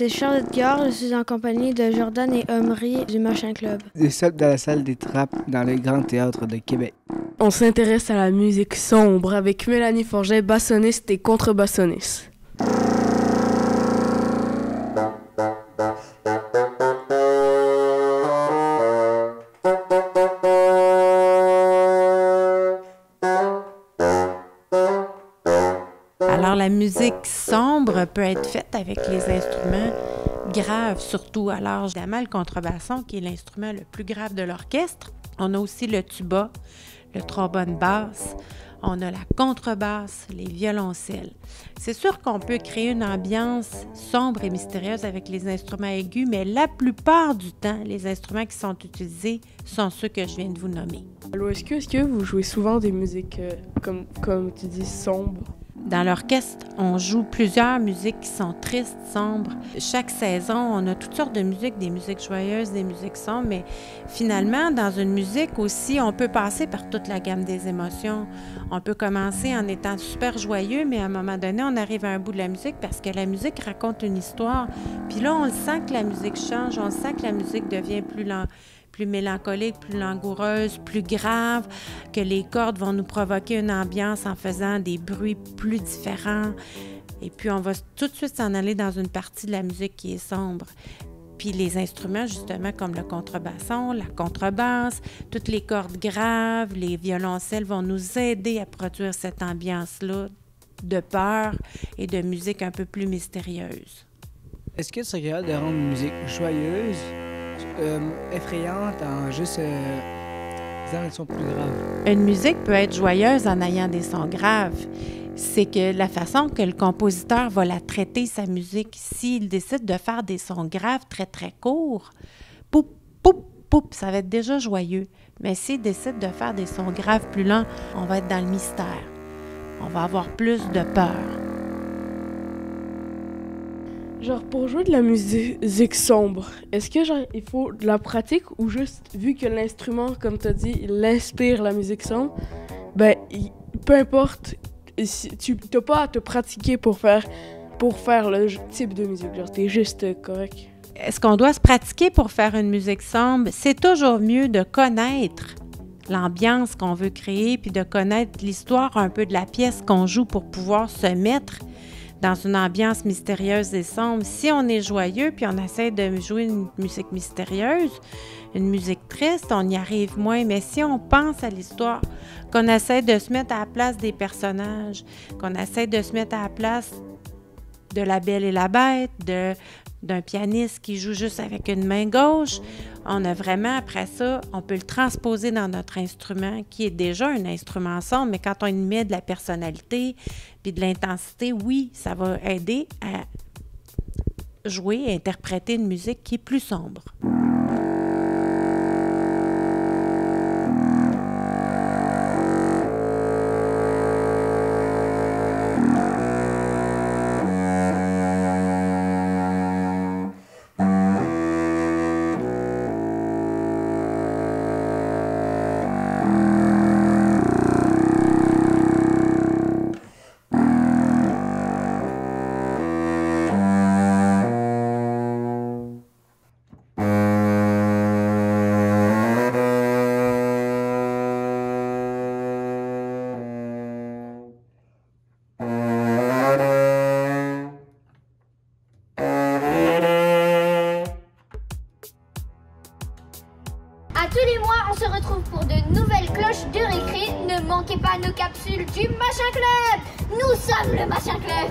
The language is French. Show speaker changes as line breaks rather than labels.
C'est Charlotte Gare, je suis en compagnie de Jordan et Omri du Machin Club.
Nous sommes dans la salle des Trappes dans le Grand Théâtre de Québec.
On s'intéresse à la musique sombre avec Mélanie Forget, bassoniste et contrebassoniste.
Alors, la musique sombre peut être faite avec les instruments graves, surtout. Alors, évidemment, le contrebasson, qui est l'instrument le plus grave de l'orchestre. On a aussi le tuba, le trombone basse, on a la contrebasse, les violoncelles. C'est sûr qu'on peut créer une ambiance sombre et mystérieuse avec les instruments aigus, mais la plupart du temps, les instruments qui sont utilisés sont ceux que je viens de vous nommer.
Alors, est-ce que vous jouez souvent des musiques, comme tu dis, sombres?
Dans l'orchestre, on joue plusieurs musiques qui sont tristes, sombres. Chaque saison, on a toutes sortes de musiques, des musiques joyeuses, des musiques sombres, mais finalement, dans une musique aussi, on peut passer par toute la gamme des émotions. On peut commencer en étant super joyeux, mais à un moment donné, on arrive à un bout de la musique parce que la musique raconte une histoire. Puis là, on le sent que la musique change, on sent que la musique devient plus mélancolique, plus langoureuse, plus grave, que les cordes vont nous provoquer une ambiance en faisant des bruits plus différents. Et puis, on va tout de suite s'en aller dans une partie de la musique qui est sombre. Puis les instruments, justement, comme le contrebasson, la contrebasse, toutes les cordes graves, les violoncelles vont nous aider à produire cette ambiance-là de peur et de musique un peu plus mystérieuse.
Est-ce que c'est capable de rendre une musique joyeuse, effrayante, en juste faisant des sons plus graves?
Une musique peut être joyeuse en ayant des sons graves. C'est que la façon que le compositeur va la traiter, sa musique, s'il décide de faire des sons graves très, très courts, poup, poup, poup, ça va être déjà joyeux. Mais s'il décide de faire des sons graves plus lents, on va être dans le mystère. On va avoir plus de peur.
Genre, pour jouer de la musique sombre, est-ce que il faut de la pratique ou juste, vu que l'instrument, comme tu as dit, il inspire la musique sombre, ben, peu importe, tu n'as pas à te pratiquer pour faire le type de musique, genre, t'es juste correct.
Est-ce qu'on doit se pratiquer pour faire une musique sombre? C'est toujours mieux de connaître l'ambiance qu'on veut créer, puis de connaître l'histoire un peu de la pièce qu'on joue pour pouvoir se mettre dans une ambiance mystérieuse et sombre. Si on est joyeux puis on essaie de jouer une musique mystérieuse, une musique triste, on y arrive moins. Mais si on pense à l'histoire, qu'on essaie de se mettre à la place des personnages, qu'on essaie de se mettre à la place de la Belle et la Bête, d'un pianiste qui joue juste avec une main gauche, on a vraiment, après ça, on peut le transposer dans notre instrument, qui est déjà un instrument sombre, mais quand on y met de la personnalité puis de l'intensité, oui, ça va aider à jouer et interpréter une musique qui est plus sombre.
Tous les mois, on se retrouve pour de nouvelles cloches de récré. Ne manquez pas nos capsules du Machin Club. Nous sommes le Machin Club.